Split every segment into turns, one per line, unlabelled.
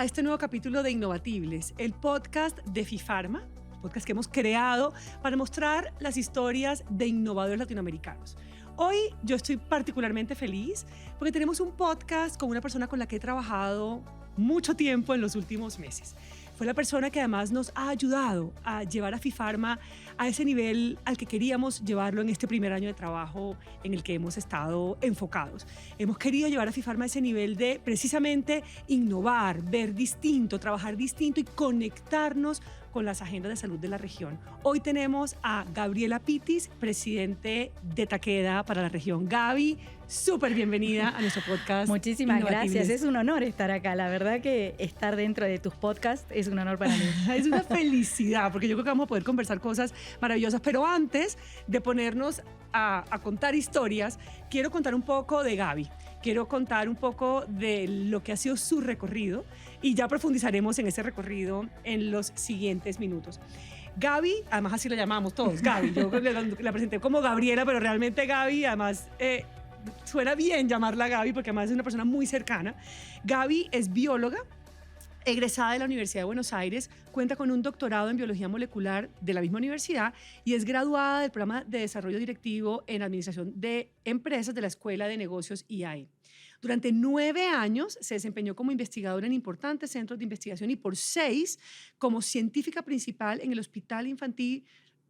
a este nuevo capítulo de Innovatibles, el podcast de FIFARMA, el podcast que hemos creado para mostrar las historias de innovadores latinoamericanos. Hoy yo estoy particularmente feliz porque tenemos un podcast con una persona con la que he trabajado mucho tiempo en los últimos meses. Fue la persona que además nos ha ayudado a llevar a FIFARMA a ese nivel al que queríamos llevarlo en este primer año de trabajo en el que hemos estado enfocados. Hemos querido llevar a FIFARMA a ese nivel de precisamente innovar, ver distinto, trabajar distinto y conectarnos con las agendas de salud de la región. Hoy tenemos a Gabriela Pittis, presidente de Takeda para la región. Gaby, súper bienvenida a nuestro podcast.
Muchísimas gracias, es un honor estar acá. La verdad que estar dentro de tus podcasts es un honor para mí.
Es una felicidad, porque yo creo que vamos a poder conversar cosas maravillosas. Pero antes de ponernos a contar historias, quiero contar un poco de Gaby. Quiero contar un poco de lo que ha sido su recorrido y ya profundizaremos en ese recorrido en los siguientes minutos. Gaby, además así la llamamos todos, Gaby. Yo la presenté como Gabriela, pero realmente Gaby, además suena bien llamarla Gaby porque además es una persona muy cercana. Gaby es bióloga, egresada de la Universidad de Buenos Aires, cuenta con un doctorado en biología molecular de la misma universidad y es graduada del programa de desarrollo directivo en administración de empresas de la Escuela de Negocios IAE. Durante 9 años se desempeñó como investigadora en importantes centros de investigación y por 6 como científica principal en el Hospital Infantil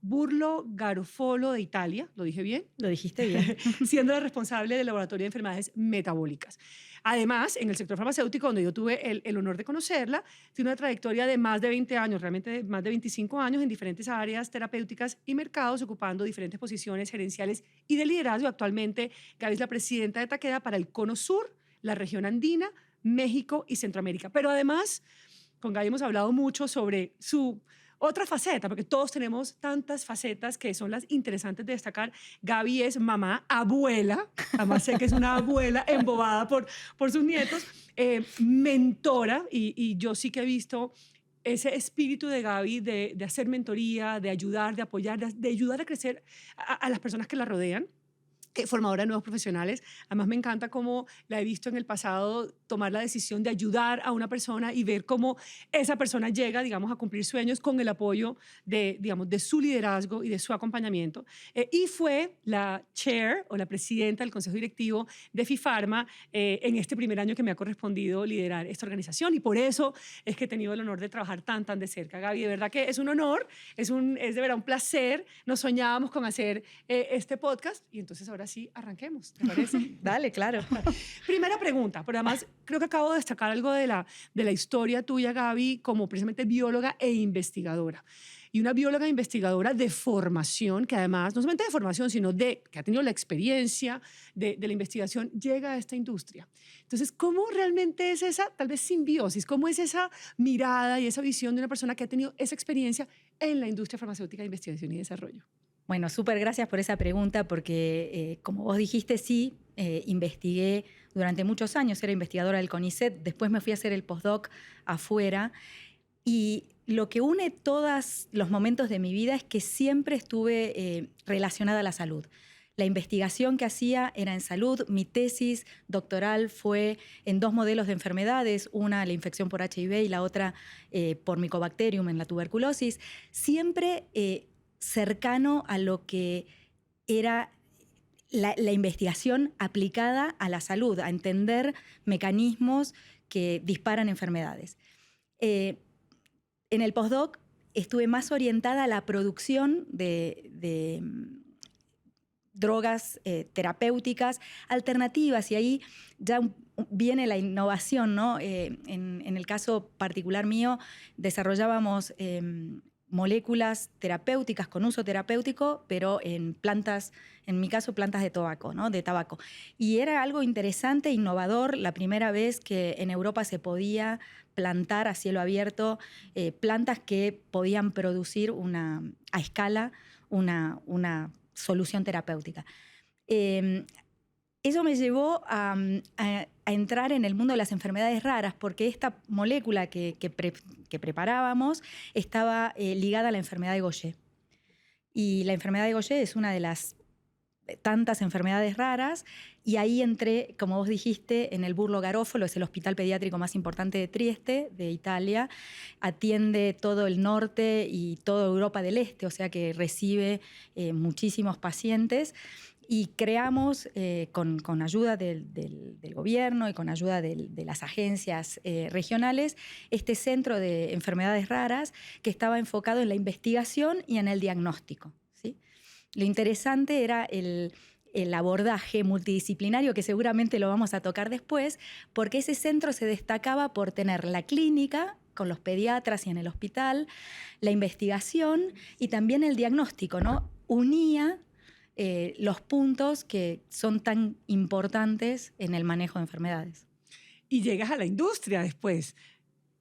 Burlo Garofolo de Italia, ¿lo dije bien?
Lo dijiste bien.
Siendo la responsable del Laboratorio de Enfermedades Metabólicas. Además, en el sector farmacéutico, donde yo tuve el honor de conocerla, tiene una trayectoria de más de 20 años, realmente de más de 25 años en diferentes áreas terapéuticas y mercados, ocupando diferentes posiciones gerenciales y de liderazgo. Actualmente, Gaby es la presidenta de Takeda para el Cono Sur, la región andina, México y Centroamérica. Pero además, con Gaby hemos hablado mucho sobre su otra faceta, porque todos tenemos tantas facetas que son las interesantes de destacar. Gaby es mamá, abuela, además sé que es una abuela embobada por sus nietos, mentora, y yo sí que he visto ese espíritu de Gaby de hacer mentoría, de ayudar, de apoyar, de ayudar a crecer a las personas que la rodean. Formadora de nuevos profesionales. Además, me encanta cómo la he visto en el pasado tomar la decisión de ayudar a una persona y ver cómo esa persona llega, digamos, a cumplir sueños con el apoyo de, digamos, de su liderazgo y de su acompañamiento. Y fue la chair o la presidenta del Consejo Directivo de FIFARMA en este primer año que me ha correspondido liderar esta organización y por eso es que he tenido el honor de trabajar tan de cerca. Gaby, de verdad que es un honor, es de verdad un placer. Nos soñábamos con hacer este podcast y entonces ahora sí, arranquemos, ¿te parece?
Dale, claro.
Primera pregunta, pero además creo que acabo de destacar algo de la historia tuya, Gaby, como precisamente bióloga e investigadora. Y una bióloga e investigadora de formación, que además, no solamente de formación, sino que ha tenido la experiencia de la investigación, llega a esta industria. Entonces, ¿cómo realmente es esa, tal vez, simbiosis? ¿Cómo es esa mirada y esa visión de una persona que ha tenido esa experiencia en la industria farmacéutica de investigación y desarrollo?
Bueno, súper gracias por esa pregunta porque, como vos dijiste, sí, investigué durante muchos años, era investigadora del CONICET, después me fui a hacer el postdoc afuera y lo que une todos los momentos de mi vida es que siempre estuve relacionada a la salud. La investigación que hacía era en salud, mi tesis doctoral fue en 2 modelos de enfermedades, una la infección por HIV y la otra por Mycobacterium en la tuberculosis, siempre cercano a lo que era la investigación aplicada a la salud, a entender mecanismos que disparan enfermedades. En el postdoc estuve más orientada a la producción de drogas terapéuticas alternativas y ahí ya viene la innovación, ¿no? En el caso particular mío desarrollábamos moléculas terapéuticas con uso terapéutico, pero en plantas, en mi caso plantas de tabaco, ¿no? De tabaco. Y era algo interesante, innovador, la primera vez que en Europa se podía plantar a cielo abierto plantas que podían producir a escala una solución terapéutica. Eso me llevó a entrar en el mundo de las enfermedades raras porque esta molécula que preparábamos estaba ligada a la enfermedad de Gaucher. Y la enfermedad de Gaucher es una de las tantas enfermedades raras, y ahí entré, como vos dijiste, en el Burlo Garofalo, es el hospital pediátrico más importante de Trieste, de Italia. Atiende todo el norte y toda Europa del Este, o sea que recibe muchísimos pacientes. Y creamos, con ayuda del gobierno y con ayuda de las agencias regionales, este centro de enfermedades raras que estaba enfocado en la investigación y en el diagnóstico, ¿sí? Lo interesante era el abordaje multidisciplinario, que seguramente lo vamos a tocar después, porque ese centro se destacaba por tener la clínica con los pediatras y en el hospital, la investigación y también el diagnóstico, ¿no? Unía los puntos que son tan importantes en el manejo de enfermedades.
Y llegas a la industria después.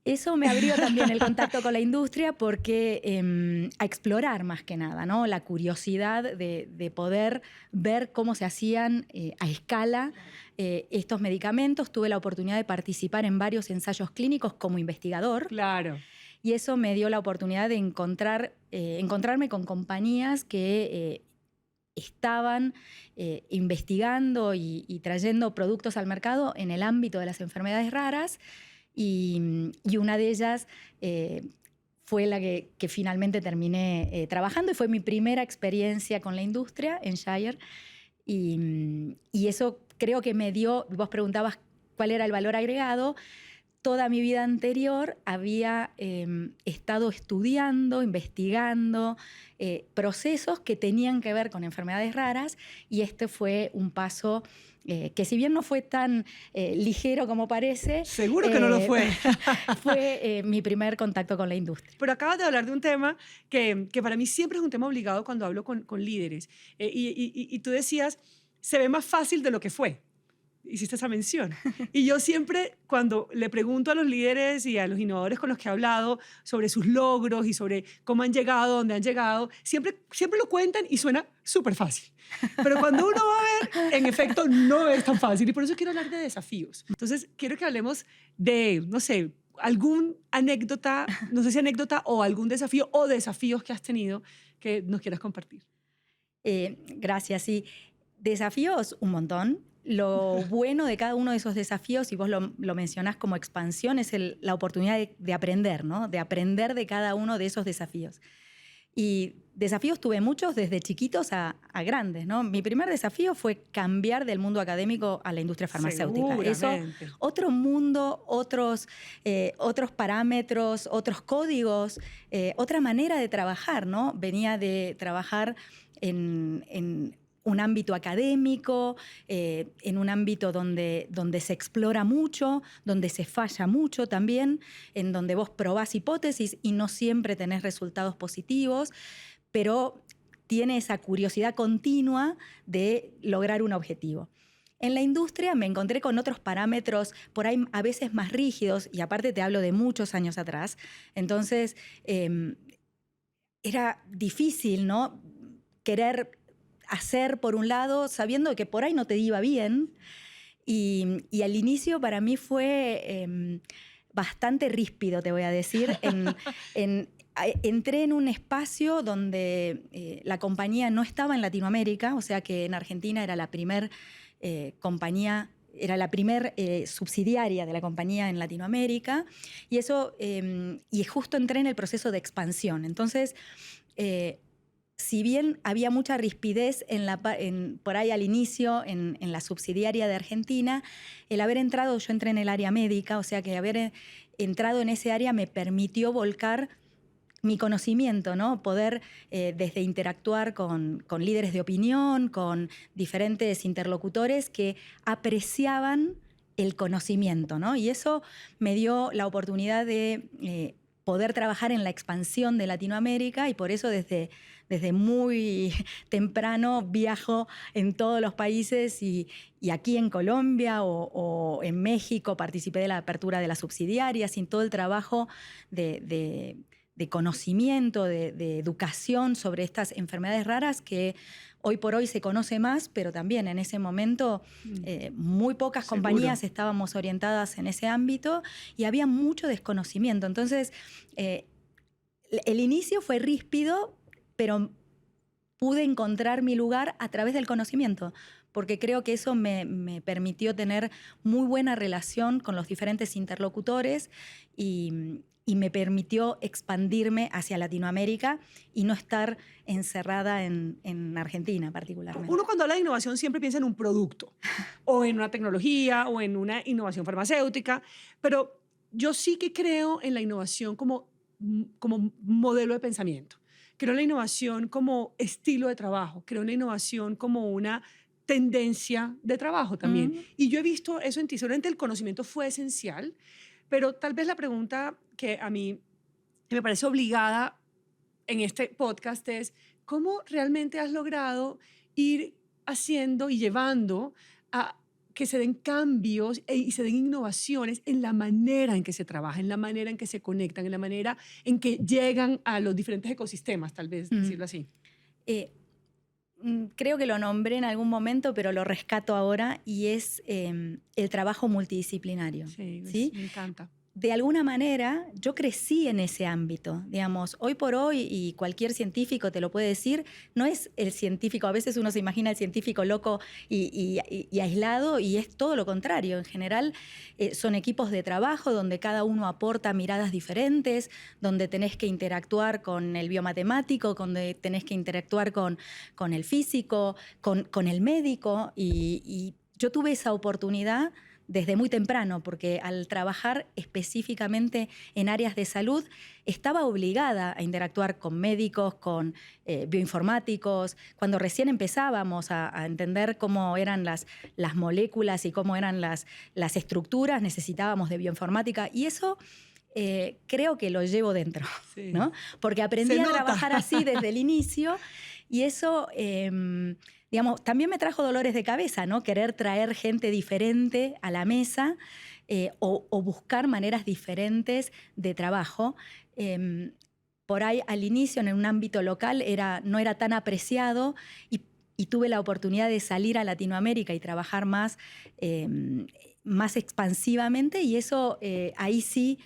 Eso me abrió también el contacto con la industria porque a explorar más que nada, ¿no? La curiosidad de poder ver cómo se hacían a escala estos medicamentos. Tuve la oportunidad de participar en varios ensayos clínicos como investigador.
Claro.
Y eso me dio la oportunidad de encontrarme con compañías que estaban investigando y trayendo productos al mercado en el ámbito de las enfermedades raras. Y una de ellas fue la que finalmente terminé trabajando y fue mi primera experiencia con la industria en Shire. Y eso creo que me dio, vos preguntabas cuál era el valor agregado. Toda mi vida anterior había estado estudiando, investigando procesos que tenían que ver con enfermedades raras, y este fue un paso que, si bien no fue tan ligero como parece...
Seguro que no lo fue.
Fue mi primer contacto con la industria.
Pero acabas de hablar de un tema que para mí siempre es un tema obligado cuando hablo con líderes. Y tú decías, se ve más fácil de lo que fue. Hiciste esa mención. Y yo siempre, cuando le pregunto a los líderes y a los innovadores con los que he hablado sobre sus logros y sobre cómo han llegado, dónde han llegado, siempre lo cuentan y suena súper fácil. Pero cuando uno va a ver, en efecto, no es tan fácil. Y por eso quiero hablar de desafíos. Entonces, quiero que hablemos de, no sé, algún anécdota, no sé si anécdota o algún desafío o desafíos que has tenido que nos quieras compartir.
Gracias, sí. Desafíos, un montón. Lo bueno de cada uno de esos desafíos, y vos lo mencionás como expansión, es la oportunidad de aprender, ¿no? De aprender de cada uno de esos desafíos. Y desafíos tuve muchos desde chiquitos a grandes, ¿no? Mi primer desafío fue cambiar del mundo académico a la industria farmacéutica. Eso, otro mundo, otros parámetros, otros códigos, otra manera de trabajar, ¿no? Venía de trabajar en un ámbito académico, en un ámbito donde se explora mucho, donde se falla mucho también, en donde vos probás hipótesis y no siempre tenés resultados positivos, pero tiene esa curiosidad continua de lograr un objetivo. En la industria me encontré con otros parámetros por ahí a veces más rígidos, y aparte te hablo de muchos años atrás. Entonces, era difícil, ¿no? Querer hacer por un lado, sabiendo que por ahí no te iba bien. Y al inicio para mí fue bastante ríspido, te voy a decir. Entré en un espacio donde la compañía no estaba en Latinoamérica, o sea que en Argentina era la primer compañía, era la primer subsidiaria de la compañía en Latinoamérica, y eso, y justo entré en el proceso de expansión. Entonces, si bien había mucha rispidez por ahí al inicio en la subsidiaria de Argentina, el haber entrado, yo entré en el área médica, o sea que haber entrado en ese área me permitió volcar mi conocimiento, ¿no? Poder desde interactuar con líderes de opinión, con diferentes interlocutores que apreciaban el conocimiento, ¿no? Y eso me dio la oportunidad de poder trabajar en la expansión de Latinoamérica, y por eso desde muy temprano viajo en todos los países, y aquí en Colombia o en México participé de la apertura de las subsidiarias, y en todo el trabajo de conocimiento, de educación sobre estas enfermedades raras que hoy por hoy se conoce más, pero también en ese momento muy pocas compañías estábamos orientadas en ese ámbito y había mucho desconocimiento. Entonces, el inicio fue ríspido, pero pude encontrar mi lugar a través del conocimiento, porque creo que eso me permitió tener muy buena relación con los diferentes interlocutores y me permitió expandirme hacia Latinoamérica y no estar encerrada en Argentina particularmente.
Uno cuando habla de innovación siempre piensa en un producto, o en una tecnología, o en una innovación farmacéutica, pero yo sí que creo en la innovación como modelo de pensamiento. Creo en la innovación como estilo de trabajo, creo en la innovación como una tendencia de trabajo también. Y yo he visto eso en ti. Seguramente el conocimiento fue esencial, pero tal vez la pregunta que a mí me parece obligada en este podcast es, ¿cómo realmente has logrado ir haciendo y llevando a que se den cambios y se den innovaciones en la manera en que se trabaja, en la manera en que se conectan, en la manera en que llegan a los diferentes ecosistemas, tal vez decirlo así?
Eh, Creo que lo nombré en algún momento, pero lo rescato ahora y es el trabajo multidisciplinario.
Sí,
¿Sí?
me encanta.
De alguna manera, yo crecí en ese ámbito. Digamos, hoy por hoy, y cualquier científico te lo puede decir, no es el científico, a veces uno se imagina el científico loco y aislado, y es todo lo contrario. En general, son equipos de trabajo donde cada uno aporta miradas diferentes, donde tenés que interactuar con el biomatemático, donde tenés que interactuar con el físico, con el médico, y yo tuve esa oportunidad desde muy temprano, porque al trabajar específicamente en áreas de salud, estaba obligada a interactuar con médicos, con bioinformáticos. Cuando recién empezábamos a entender cómo eran las moléculas y cómo eran las estructuras, necesitábamos de bioinformática, y eso creo que lo llevo dentro,
Sí.
¿no? Porque aprendí
Se
a
nota.
trabajar así desde el inicio, y eso... digamos, también me trajo dolores de cabeza, ¿no? Querer traer gente diferente a la mesa o buscar maneras diferentes de trabajo. Por ahí al inicio en un ámbito local no era tan apreciado y tuve la oportunidad de salir a Latinoamérica y trabajar más expansivamente, y eso ahí sí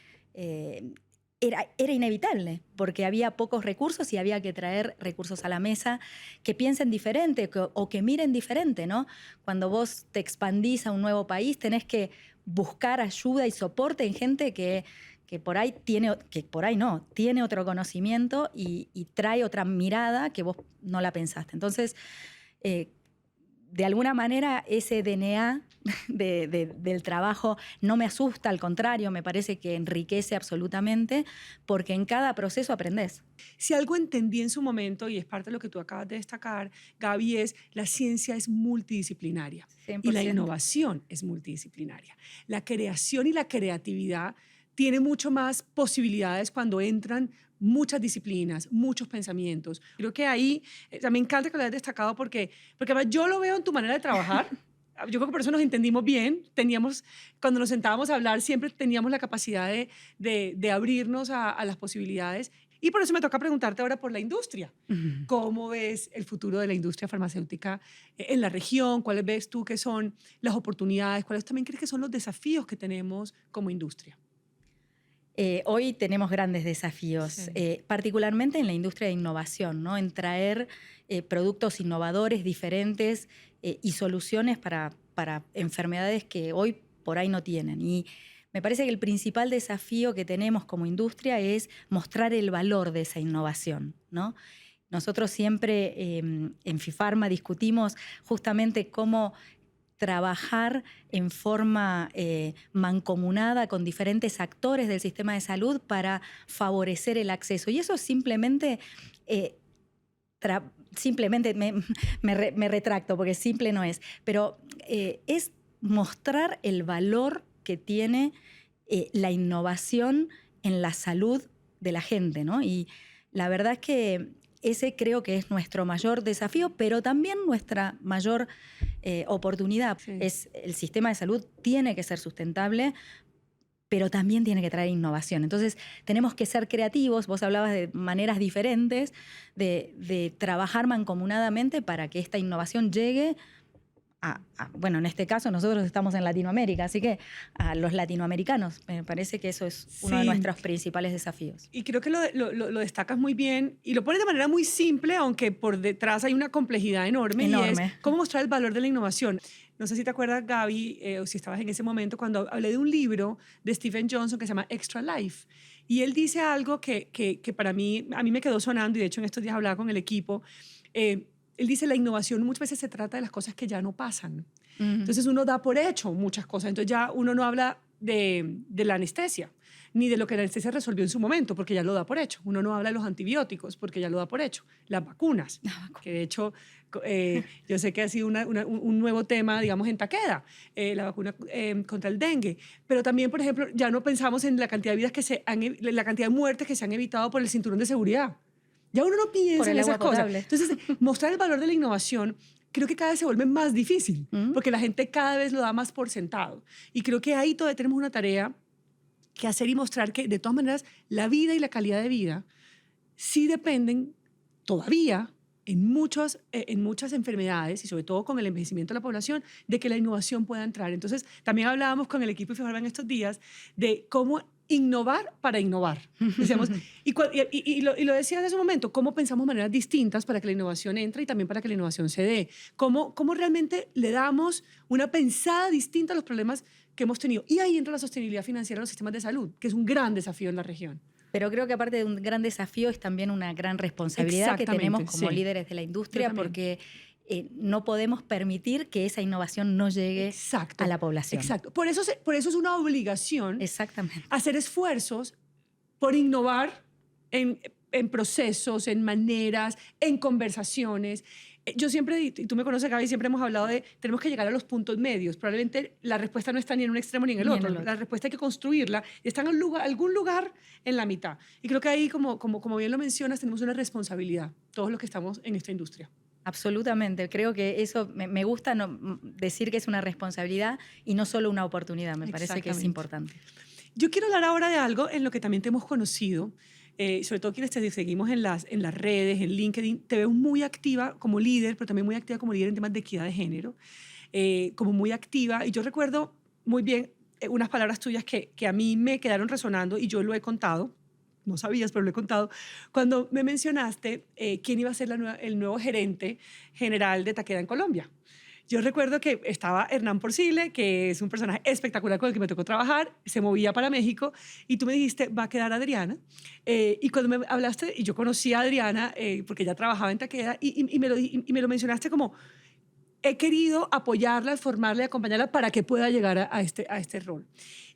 era inevitable, porque había pocos recursos y había que traer recursos a la mesa que piensen diferente o que miren diferente, ¿no? Cuando vos te expandís a un nuevo país, tenés que buscar ayuda y soporte en gente que por ahí tiene otro conocimiento y trae otra mirada que vos no la pensaste. Entonces, de alguna manera, ese DNA del trabajo no me asusta, al contrario, me parece que enriquece absolutamente, porque en cada proceso aprendés.
Si algo entendí en su momento, y es parte de lo que tú acabas de destacar, Gaby, es la ciencia es multidisciplinaria
100%.
y la innovación es multidisciplinaria. La creación y la creatividad tiene mucho más posibilidades cuando entran muchas disciplinas, muchos pensamientos. Creo que ahí, me encanta que lo hayas destacado porque además yo lo veo en tu manera de trabajar. Yo creo que por eso nos entendimos bien. Cuando nos sentábamos a hablar, siempre teníamos la capacidad de abrirnos a las posibilidades. Y por eso me toca preguntarte ahora por la industria. ¿Cómo ves el futuro de la industria farmacéutica en la región? ¿Cuáles ves tú que son las oportunidades? ¿Cuáles también crees que son los desafíos que tenemos como industria?
Hoy tenemos grandes desafíos,
Sí.
particularmente en la industria de innovación, ¿no? En traer productos innovadores, diferentes y soluciones para enfermedades que hoy por ahí no tienen. Y me parece que el principal desafío que tenemos como industria es mostrar el valor de esa innovación, ¿no? Nosotros siempre en FIFARMA discutimos justamente cómo trabajar en forma mancomunada con diferentes actores del sistema de salud para favorecer el acceso. Y eso simplemente, me retracto porque simple no es, pero es mostrar el valor que tiene la innovación en la salud de la gente, ¿no? Y la verdad es que ese creo que es nuestro mayor desafío, pero también nuestra mayor oportunidad.
Sí.
El sistema de salud tiene que ser sustentable, pero también tiene que traer innovación. Entonces, tenemos que ser creativos. Vos hablabas de maneras diferentes de trabajar mancomunadamente para que esta innovación llegue bueno, en este caso nosotros estamos en Latinoamérica, así que a los latinoamericanos. Me parece que eso es uno de
Sí.
nuestros principales desafíos.
Y creo que lo destacas muy bien y lo pones de manera muy simple, aunque por detrás hay una complejidad enorme, y es
Enorme.
cómo mostrar el valor de la innovación. No sé si te acuerdas, Gaby, o si estabas en ese momento, cuando hablé de un libro de Stephen Johnson que se llama Extra Life. Y él dice algo que para mí, a mí me quedó sonando, y de hecho en estos días hablaba con el equipo. Él dice, la innovación muchas veces se trata de las cosas que ya no pasan. Entonces uno da por hecho muchas cosas. Entonces ya uno no habla de la anestesia, ni de lo que la anestesia resolvió en su momento, porque ya lo da por hecho. Uno no habla de los antibióticos, porque ya lo da por hecho. Las vacunas, que de hecho yo sé que ha sido un nuevo tema, digamos, en Takeda, la vacuna contra el dengue. Pero también, por ejemplo, ya no pensamos en la cantidad de vidas la cantidad de muertes que se han evitado por el cinturón de seguridad. Ya uno no piensa
Por
en
el
esas
agua
cosas.
potable.
Entonces, mostrar el valor de la innovación creo que cada vez se vuelve más difícil, porque la gente cada vez lo da más por sentado. Y creo que ahí todavía tenemos una tarea que hacer y mostrar que, de todas maneras, la vida y la calidad de vida sí dependen todavía en muchas enfermedades, y sobre todo con el envejecimiento de la población, de que la innovación pueda entrar. Entonces, también hablábamos con el equipo de FIFARMA en estos días de cómo innovar para innovar. Decíamos, y lo decía en ese momento, cómo pensamos maneras distintas para que la innovación entre y también para que la innovación se dé. Cómo realmente le damos una pensada distinta a los problemas que hemos tenido. Y ahí entra la sostenibilidad financiera de los sistemas de salud, que es un gran desafío en la región.
Pero creo que aparte de un gran desafío es también una gran responsabilidad que tenemos como líderes de la industria, porque no podemos permitir que esa innovación no llegue a la población.
Exacto. Por eso es una obligación hacer esfuerzos por innovar en procesos, en maneras, en conversaciones. Yo siempre, y tú me conoces, Gaby, siempre hemos hablado de tenemos que llegar a los puntos medios. Probablemente la respuesta no está ni en un extremo ni en el otro. La respuesta hay que construirla y está en algún lugar en la mitad. Y creo que ahí, como bien lo mencionas, tenemos una responsabilidad, todos los que estamos en esta industria.
Absolutamente. Creo que eso me gusta decir que es una responsabilidad y no solo una oportunidad. Me parece que es importante.
Yo quiero hablar ahora de algo en lo que también te hemos conocido, sobre todo quienes te seguimos en las redes, en LinkedIn. Te veo muy activa como líder, pero también muy activa como líder en temas de equidad de género, como muy activa. Y yo recuerdo muy bien unas palabras tuyas que a mí me quedaron resonando y yo lo he contado. No sabías, pero lo he contado, cuando me mencionaste quién iba a ser el nuevo gerente general de Takeda en Colombia. Yo recuerdo que estaba Hernán Porcile, que es un personaje espectacular con el que me tocó trabajar, se movía para México, y tú me dijiste, va a quedar Adriana. Y cuando me hablaste, y yo conocí a Adriana, porque ella trabajaba en Takeda, y me lo mencionaste como, he querido apoyarla, formarla y acompañarla para que pueda llegar a este rol.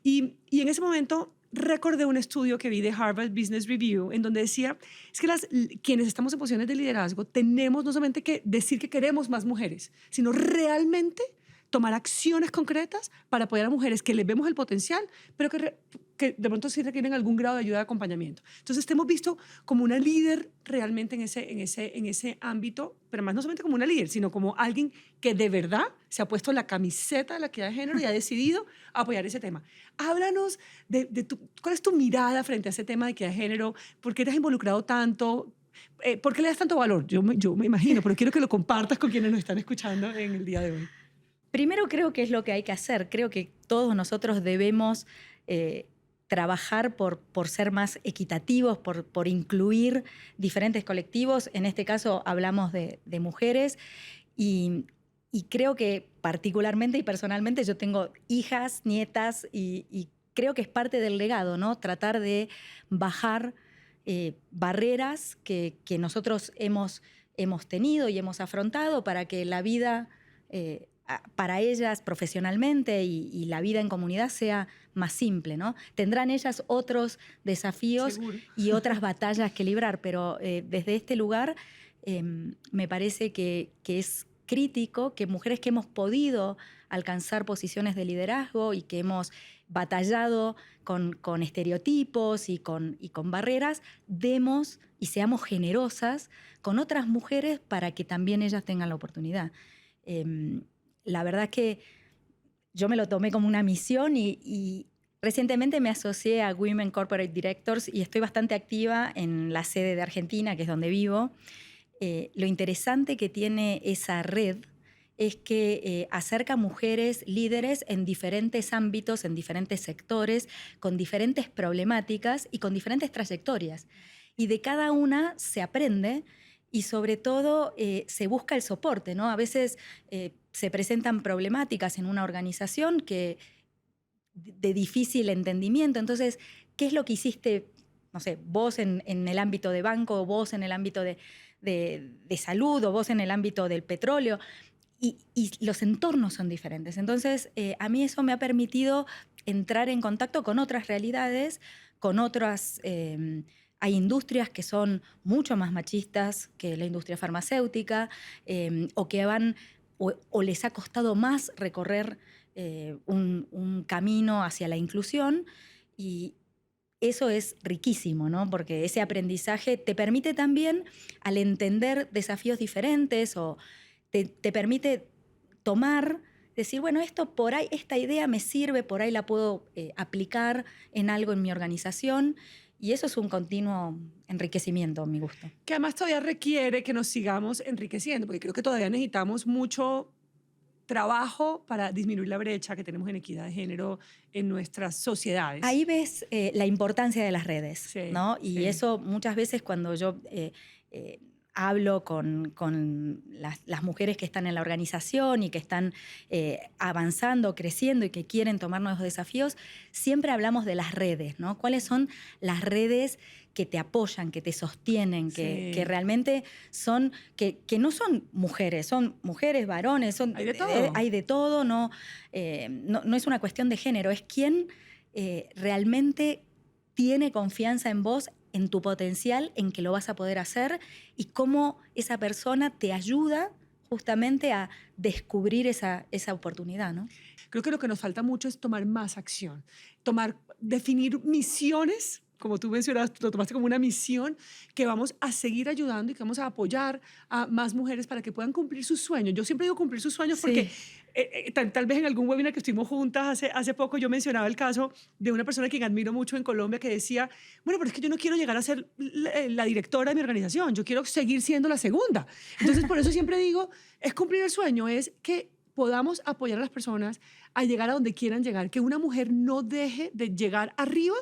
Y en ese momento recordé un estudio que vi de Harvard Business Review en donde decía, es que quienes estamos en posiciones de liderazgo tenemos no solamente que decir que queremos más mujeres, sino realmente tomar acciones concretas para apoyar a mujeres que les vemos el potencial, pero que de pronto sí requieren algún grado de ayuda de acompañamiento. Entonces te hemos visto como una líder realmente en ese ámbito, pero más no solamente como una líder, sino como alguien que de verdad se ha puesto la camiseta de la equidad de género y ha decidido apoyar ese tema. Háblanos cuál es tu mirada frente a ese tema de equidad de género, por qué te has involucrado tanto, por qué le das tanto valor. Yo me imagino, pero quiero que lo compartas con quienes nos están escuchando en el día de hoy.
Primero creo que es lo que hay que hacer. Creo que todos nosotros debemos trabajar por ser más equitativos, por incluir diferentes colectivos. En este caso hablamos de mujeres y creo que particularmente y personalmente yo tengo hijas, nietas y creo que es parte del legado, ¿no? Tratar de bajar barreras que nosotros hemos tenido y hemos afrontado para que la vida para ellas profesionalmente y la vida en comunidad sea más simple, ¿no? Tendrán ellas otros desafíos y otras batallas que librar, pero desde este lugar me parece que es crítico que mujeres que hemos podido alcanzar posiciones de liderazgo y que hemos batallado con estereotipos y con barreras, demos y seamos generosas con otras mujeres para que también ellas tengan la oportunidad. La verdad es que yo me lo tomé como una misión y recientemente me asocié a Women Corporate Directors y estoy bastante activa en la sede de Argentina, que es donde vivo. Lo interesante que tiene esa red es que acerca mujeres líderes en diferentes ámbitos, en diferentes sectores, con diferentes problemáticas y con diferentes trayectorias. Y de cada una se aprende y sobre todo se busca el soporte, ¿no? A veces se presentan problemáticas en una organización de difícil entendimiento. Entonces, ¿qué es lo que hiciste, no sé, vos en el ámbito de banco, o vos en el ámbito de salud, o vos en el ámbito del petróleo? Y los entornos son diferentes. Entonces, a mí eso me ha permitido entrar en contacto con otras realidades, con otras... hay industrias que son mucho más machistas que la industria farmacéutica, o que van, o les ha costado más recorrer un camino hacia la inclusión, y eso es riquísimo, ¿no? Porque ese aprendizaje te permite también, al entender desafíos diferentes, o te permite tomar, decir, bueno, esto por ahí, esta idea me sirve, por ahí la puedo aplicar en algo en mi organización, y eso es un continuo enriquecimiento, a mi gusto.
Que además todavía requiere que nos sigamos enriqueciendo, porque creo que todavía necesitamos mucho trabajo para disminuir la brecha que tenemos en equidad de género en nuestras sociedades.
Ahí ves la importancia de las redes,
Sí,
¿no? Y
sí.
eso muchas veces cuando yo hablo con las mujeres que están en la organización y que están avanzando, creciendo y que quieren tomar nuevos desafíos, siempre hablamos de las redes, ¿no? ¿Cuáles son las redes que te apoyan, que te sostienen,
Sí.
que realmente son, que no son mujeres, varones,
Hay de todo.
hay de todo, no es una cuestión de género, es quién realmente tiene confianza en vos, en tu potencial, en que lo vas a poder hacer, y cómo esa persona te ayuda justamente a descubrir esa oportunidad, ¿no?
Creo que lo que nos falta mucho es tomar más acción, definir misiones, como tú mencionabas, lo tomaste como una misión, que vamos a seguir ayudando y que vamos a apoyar a más mujeres para que puedan cumplir sus sueños. Yo siempre digo cumplir sus sueños porque tal vez en algún webinar que estuvimos juntas hace poco yo mencionaba el caso de una persona que admiro mucho en Colombia que decía, bueno, pero es que yo no quiero llegar a ser la directora de mi organización, yo quiero seguir siendo la segunda. Entonces, por eso siempre digo, es cumplir el sueño, es que podamos apoyar a las personas a llegar a donde quieran llegar, que una mujer no deje de llegar arriba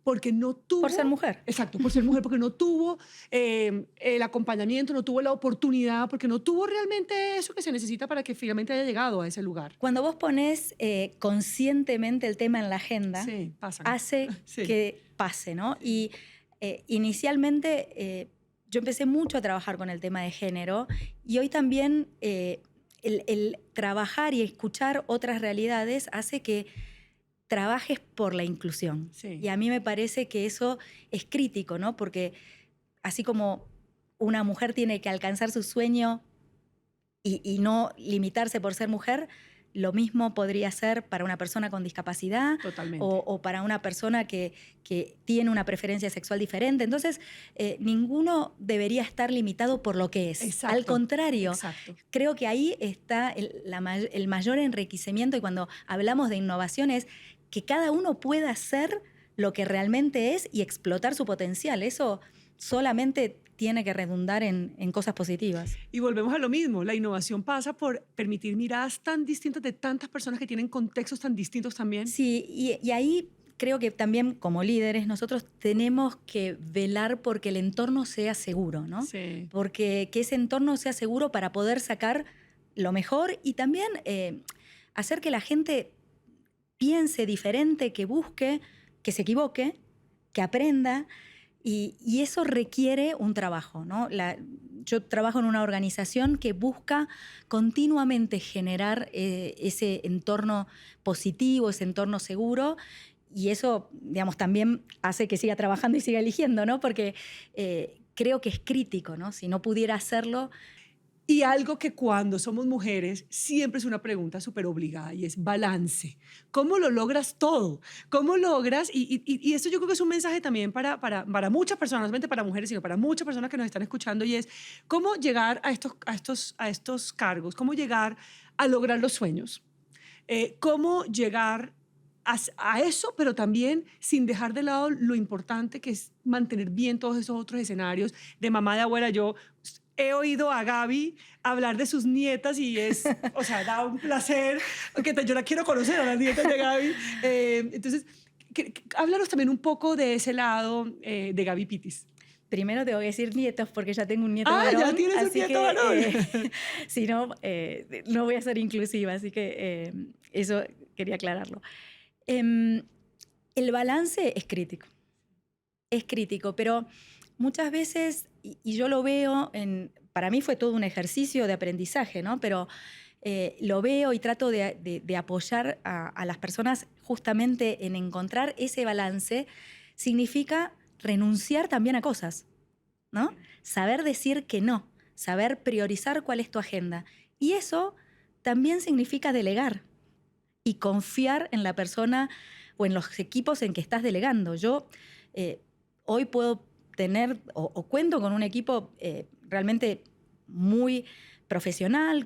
porque no tuvo...
Por ser mujer.
Exacto, por ser mujer, porque no tuvo el acompañamiento, no tuvo la oportunidad, porque no tuvo realmente eso que se necesita para que finalmente haya llegado a ese lugar.
Cuando vos pones conscientemente el tema en la agenda,
Sí, pasan.
hace
Sí.
que pase, ¿no? Y inicialmente yo empecé mucho a trabajar con el tema de género, y hoy también el trabajar y escuchar otras realidades hace que trabajes por la inclusión.
Sí.
Y a mí me parece que eso es crítico, ¿no? Porque así como una mujer tiene que alcanzar su sueño y no limitarse por ser mujer, lo mismo podría ser para una persona con discapacidad.
Totalmente.
O para una persona que tiene una preferencia sexual diferente. Entonces, ninguno debería estar limitado por lo que es.
Exacto.
Al contrario,
Exacto.
creo que ahí está el mayor enriquecimiento, y cuando hablamos de innovación es que cada uno pueda ser lo que realmente es y explotar su potencial. Eso solamente tiene que redundar en cosas positivas.
Y volvemos a lo mismo, la innovación pasa por permitir miradas tan distintas de tantas personas que tienen contextos tan distintos también.
Sí, y ahí creo que también como líderes nosotros tenemos que velar porque el entorno sea seguro, ¿no?
Sí.
Porque que ese entorno sea seguro para poder sacar lo mejor, y también hacer que la gente piense diferente, que busque, que se equivoque, que aprenda. Y eso requiere un trabajo, ¿no? Yo trabajo en una organización que busca continuamente generar ese entorno positivo, ese entorno seguro, y eso, digamos, también hace que siga trabajando y siga eligiendo, ¿no? Porque creo que es crítico, ¿no? Si no pudiera hacerlo...
Y algo que cuando somos mujeres siempre es una pregunta súper obligada, y es balance. ¿Cómo lo logras todo? ¿Cómo logras? Y esto yo creo que es un mensaje también para muchas personas, no solamente para mujeres, sino para muchas personas que nos están escuchando, y es cómo llegar a estos cargos, cómo llegar a lograr los sueños, cómo llegar a eso, pero también sin dejar de lado lo importante que es mantener bien todos esos otros escenarios de mamá, de abuela. Yo he oído a Gaby hablar de sus nietas y es, o sea, da un placer, yo la quiero conocer a las nietas de Gaby. Entonces, háblanos también un poco de ese lado de Gaby Pitis.
Primero tengo que decir nietos porque ya tengo un nieto
Ah,
varón.
ya tienes un
así
nieto
que,
varón.
Si no, no voy a ser inclusiva, así que eso quería aclararlo. El balance es crítico, pero muchas veces, y yo lo veo, para mí fue todo un ejercicio de aprendizaje, ¿no? Pero lo veo y trato de apoyar a las personas justamente en encontrar ese balance. Significa renunciar también a cosas, ¿no? Saber decir que no, saber priorizar cuál es tu agenda. Y eso también significa delegar y confiar en la persona o en los equipos en que estás delegando. Yo hoy puedo tener o cuento con un equipo realmente muy profesional,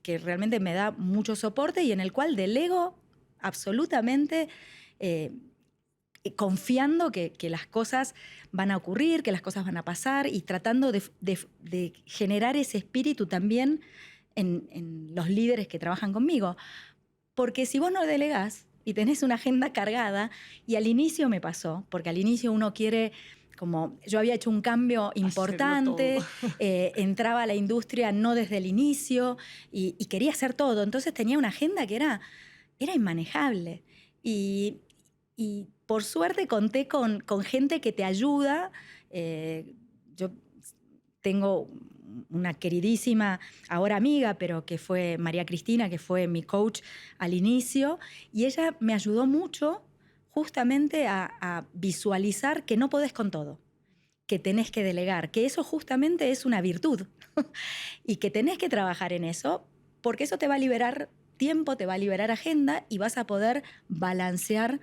que realmente me da mucho soporte y en el cual delego absolutamente confiando que las cosas van a ocurrir, que las cosas van a pasar y tratando de generar ese espíritu también en los líderes que trabajan conmigo. Porque si vos no delegás y tenés una agenda cargada, y al inicio me pasó, porque al inicio uno quiere, como yo había hecho un cambio importante, entraba a la industria no desde el inicio y quería hacer todo, entonces tenía una agenda que era inmanejable. Y por suerte conté con gente que te ayuda. Yo tengo una queridísima, ahora amiga, pero que fue María Cristina, que fue mi coach al inicio, y ella me ayudó mucho justamente a visualizar que no podés con todo, que tenés que delegar, que eso justamente es una virtud y que tenés que trabajar en eso, porque eso te va a liberar tiempo, te va a liberar agenda y vas a poder balancear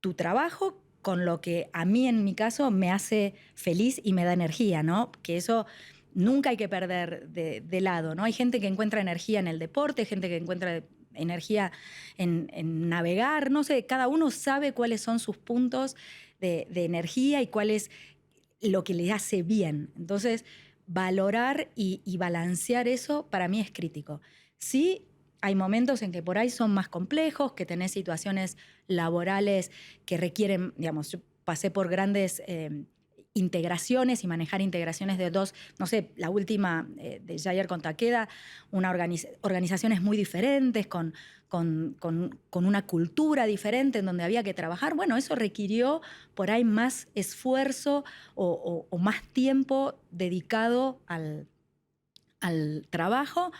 tu trabajo con lo que a mí, en mi caso, me hace feliz y me da energía, ¿no? Que eso nunca hay que perder de lado, ¿no? Hay gente que encuentra energía en el deporte, gente que encuentra energía en navegar, no sé, cada uno sabe cuáles son sus puntos de energía y cuál es lo que le hace bien. Entonces, valorar y balancear eso para mí es crítico. Sí, hay momentos en que por ahí son más complejos, que tenés situaciones laborales que requieren, digamos, yo pasé por grandes integraciones y manejar integraciones de dos, no sé, la última de Jair con Takeda, organizaciones muy diferentes, con una cultura diferente en donde había que trabajar. Bueno, eso requirió por ahí más esfuerzo o más tiempo dedicado al trabajo,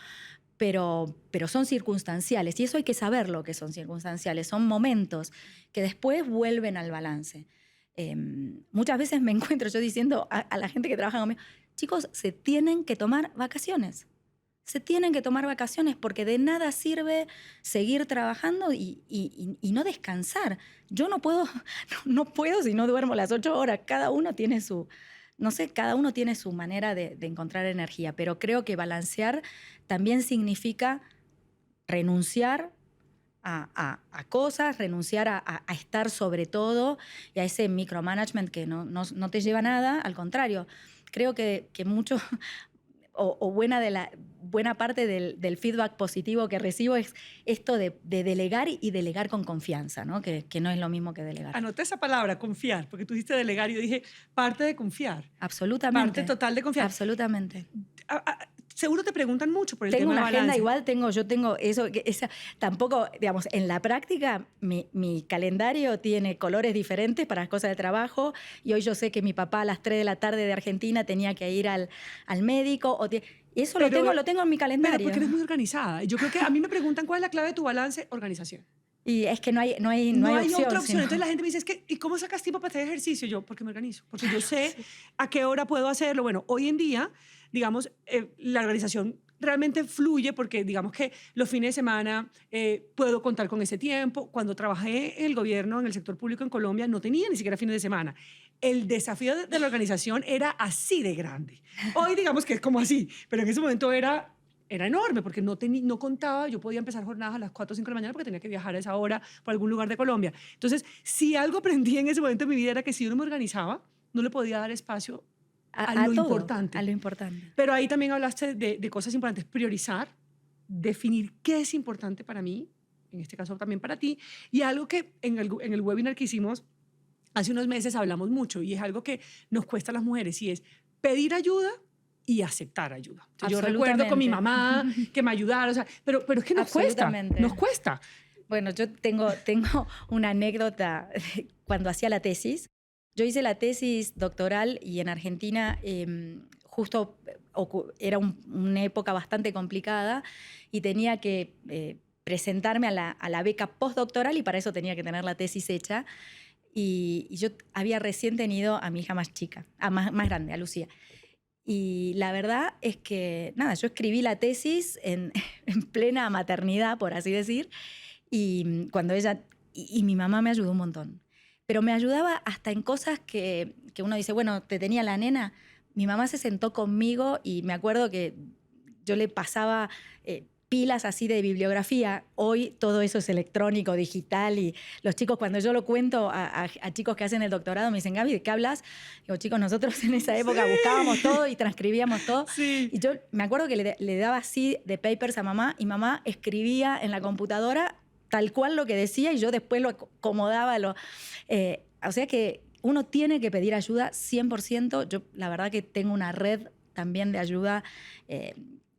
pero son circunstanciales y eso hay que saberlo que son circunstanciales, son momentos que después vuelven al balance. Muchas veces me encuentro yo diciendo a la gente que trabaja conmigo, chicos, se tienen que tomar vacaciones. Se tienen que tomar vacaciones porque de nada sirve seguir trabajando y no descansar. Yo no puedo si no duermo las 8 horas. Cada uno tiene cada uno tiene su manera de encontrar energía, pero creo que balancear también significa renunciar a cosas, renunciar a estar sobre todo y a ese micromanagement que no te lleva a nada. Al contrario, creo que mucho o buena parte del feedback positivo que recibo es esto de delegar y delegar con confianza, ¿no? Que no es lo mismo que delegar.
Anoté esa palabra, confiar, porque tú dijiste delegar y yo dije parte de confiar.
Absolutamente.
Parte total de confiar.
Absolutamente.
Seguro te preguntan mucho por el tema de balance.
Tengo una agenda igual, yo tengo eso, tampoco, digamos, en la práctica mi calendario tiene colores diferentes para las cosas de trabajo y hoy yo sé que mi papá a las 3 de la tarde de Argentina tenía que ir al médico. Eso lo tengo en mi calendario.
Pero porque eres muy organizada. Yo creo que a mí me preguntan cuál es la clave de tu balance, organización.
Y es que no hay opción,
otra opción. Entonces la gente me dice, ¿y cómo sacas tiempo para hacer ejercicio? Yo, porque me organizo, porque yo sé a qué hora puedo hacerlo. Bueno, hoy en día, digamos, la organización realmente fluye porque digamos que los fines de semana puedo contar con ese tiempo. Cuando trabajé en el gobierno, en el sector público en Colombia, no tenía ni siquiera fines de semana. El desafío de la organización era así de grande. Hoy digamos que es como así, pero en ese momento era enorme porque no contaba, yo podía empezar jornadas a las 4 o 5 de la mañana porque tenía que viajar a esa hora por algún lugar de Colombia. Entonces, si algo aprendí en ese momento de mi vida era que si yo no me organizaba, no le podía dar espacio a lo
todo,
importante.
a lo importante.
Pero ahí también hablaste de cosas importantes, priorizar, definir qué es importante para mí, en este caso también para ti, y algo que en el webinar que hicimos hace unos meses hablamos mucho, y es algo que nos cuesta a las mujeres, y es pedir ayuda y aceptar ayuda. O sea, yo recuerdo con mi mamá que me ayudara, o sea, pero es que nos cuesta, nos cuesta.
Bueno, yo tengo una anécdota cuando hacía la tesis. Yo hice la tesis doctoral y en Argentina justo era una época bastante complicada y tenía que presentarme a la beca postdoctoral y para eso tenía que tener la tesis hecha. Y yo había recién tenido a mi hija más chica, más grande, a Lucía. Y la verdad es que, nada, yo escribí la tesis en plena maternidad, por así decir, y cuando ella... Y mi mamá me ayudó un montón. Pero me ayudaba hasta en cosas que uno dice, bueno, te tenía la nena. Mi mamá se sentó conmigo y me acuerdo que yo le pasaba pilas así de bibliografía. Hoy todo eso es electrónico, digital, y los chicos, cuando yo lo cuento a chicos que hacen el doctorado, me dicen, Gaby, ¿de qué hablas? Digo, chicos, nosotros en esa época buscábamos todo y transcribíamos todo.
Sí.
Y yo me acuerdo que le daba así de papers a mamá y mamá escribía en la computadora tal cual lo que decía y yo después lo acomodaba. O sea que uno tiene que pedir ayuda 100%. Yo la verdad que tengo una red también de ayuda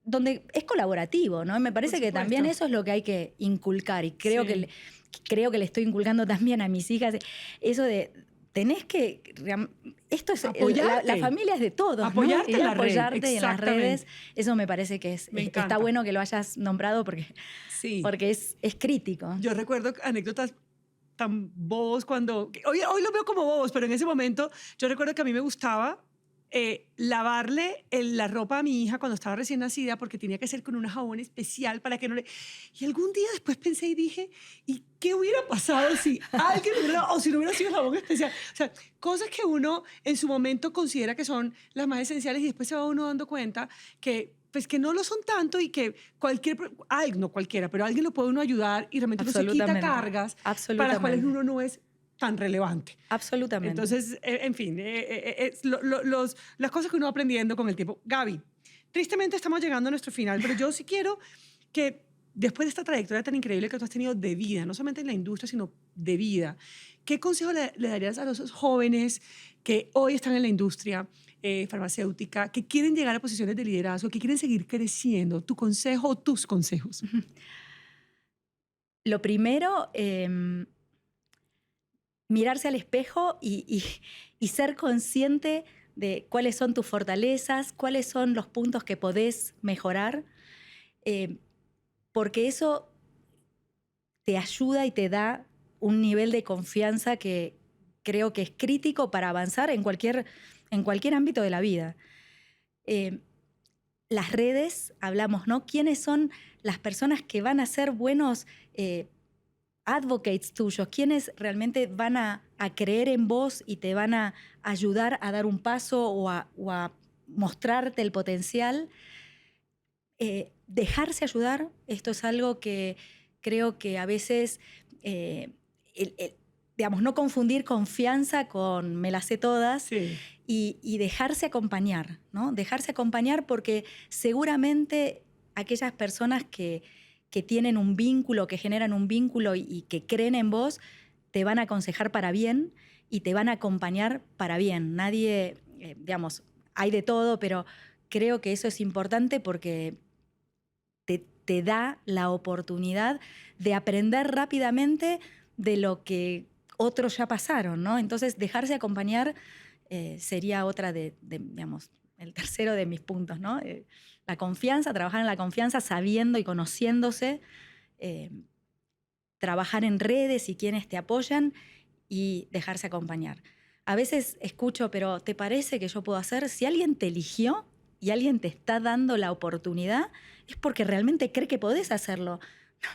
donde es colaborativo, ¿no? Y me parece que también eso es lo que hay que inculcar y creo que le estoy inculcando también a mis hijas. Eso de tenés que... Esto es... La familia es de todos,
apoyarte,
¿no?
en
apoyarte en las redes. Eso me parece que está bueno que lo hayas nombrado porque es crítico.
Yo recuerdo anécdotas tan bobos cuando... Hoy lo veo como bobos, pero en ese momento yo recuerdo que a mí me gustaba lavarle la ropa a mi hija cuando estaba recién nacida porque tenía que ser con un jabón especial para que no le... Y algún día después pensé y dije, ¿y qué hubiera pasado si alguien hubiera... o si no hubiera sido jabón especial? O sea, cosas que uno en su momento considera que son las más esenciales y después se va uno dando cuenta que pues que no lo son tanto y que no cualquiera, pero alguien lo puede uno ayudar y realmente uno se quita cargas para las cuales uno no es tan relevante.
Absolutamente.
Entonces, en fin, las cosas que uno va aprendiendo con el tiempo. Gaby, tristemente estamos llegando a nuestro final, pero yo sí quiero que después de esta trayectoria tan increíble que tú has tenido de vida, no solamente en la industria, sino de vida, ¿qué consejo le darías a los jóvenes que hoy están en la industria farmacéutica, que quieren llegar a posiciones de liderazgo, que quieren seguir creciendo? ¿Tu consejo o tus consejos?
Lo primero... mirarse al espejo y ser consciente de cuáles son tus fortalezas, cuáles son los puntos que podés mejorar, porque eso te ayuda y te da un nivel de confianza que creo que es crítico para avanzar en cualquier ámbito de la vida. Las redes, hablamos, ¿no? ¿Quiénes son las personas que van a ser buenos advocates tuyos, quienes realmente van a creer en vos y te van a ayudar a dar un paso o a mostrarte el potencial? Dejarse ayudar, esto es algo que creo que a veces, digamos, no confundir confianza con me las sé todas y dejarse acompañar, ¿no? Dejarse acompañar porque seguramente aquellas personas que tienen un vínculo, que generan un vínculo y que creen en vos, te van a aconsejar para bien y te van a acompañar para bien. Nadie, digamos, hay de todo, pero creo que eso es importante porque te da la oportunidad de aprender rápidamente de lo que otros ya pasaron, ¿no? Entonces, dejarse acompañar sería otra digamos, el tercero de mis puntos, ¿no? La confianza, trabajar en la confianza sabiendo y conociéndose, trabajar en redes y quienes te apoyan y dejarse acompañar. A veces escucho, pero ¿te parece que yo puedo hacer? Si alguien te eligió y alguien te está dando la oportunidad, es porque realmente cree que podés hacerlo.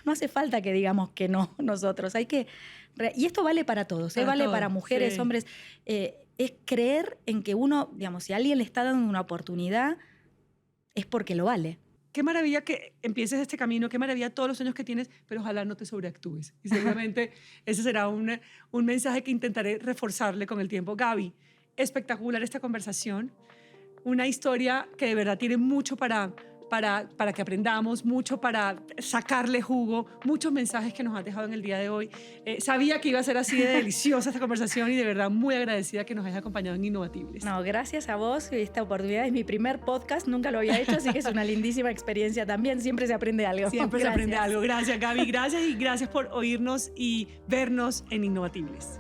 No hace falta que digamos que no nosotros. Y esto vale para todos, vale para mujeres, hombres. Es creer en que uno, digamos, si alguien le está dando una oportunidad, es porque lo vale.
Qué maravilla que empieces este camino, qué maravilla todos los sueños que tienes, pero ojalá no te sobreactúes. Y seguramente ese será un mensaje que intentaré reforzarle con el tiempo. Gaby, espectacular esta conversación. una historia que de verdad tiene mucho para que aprendamos, mucho para sacarle jugo, muchos mensajes que nos has dejado en el día de hoy. Sabía que iba a ser así de deliciosa esta conversación y de verdad muy agradecida que nos hayas acompañado en Innovatibles.
No, gracias a vos. Esta oportunidad es mi primer podcast, nunca lo había hecho, así que es una lindísima experiencia también. Siempre se aprende algo.
Siempre se aprende algo. Gracias, Gaby. Gracias y gracias por oírnos y vernos en Innovatibles.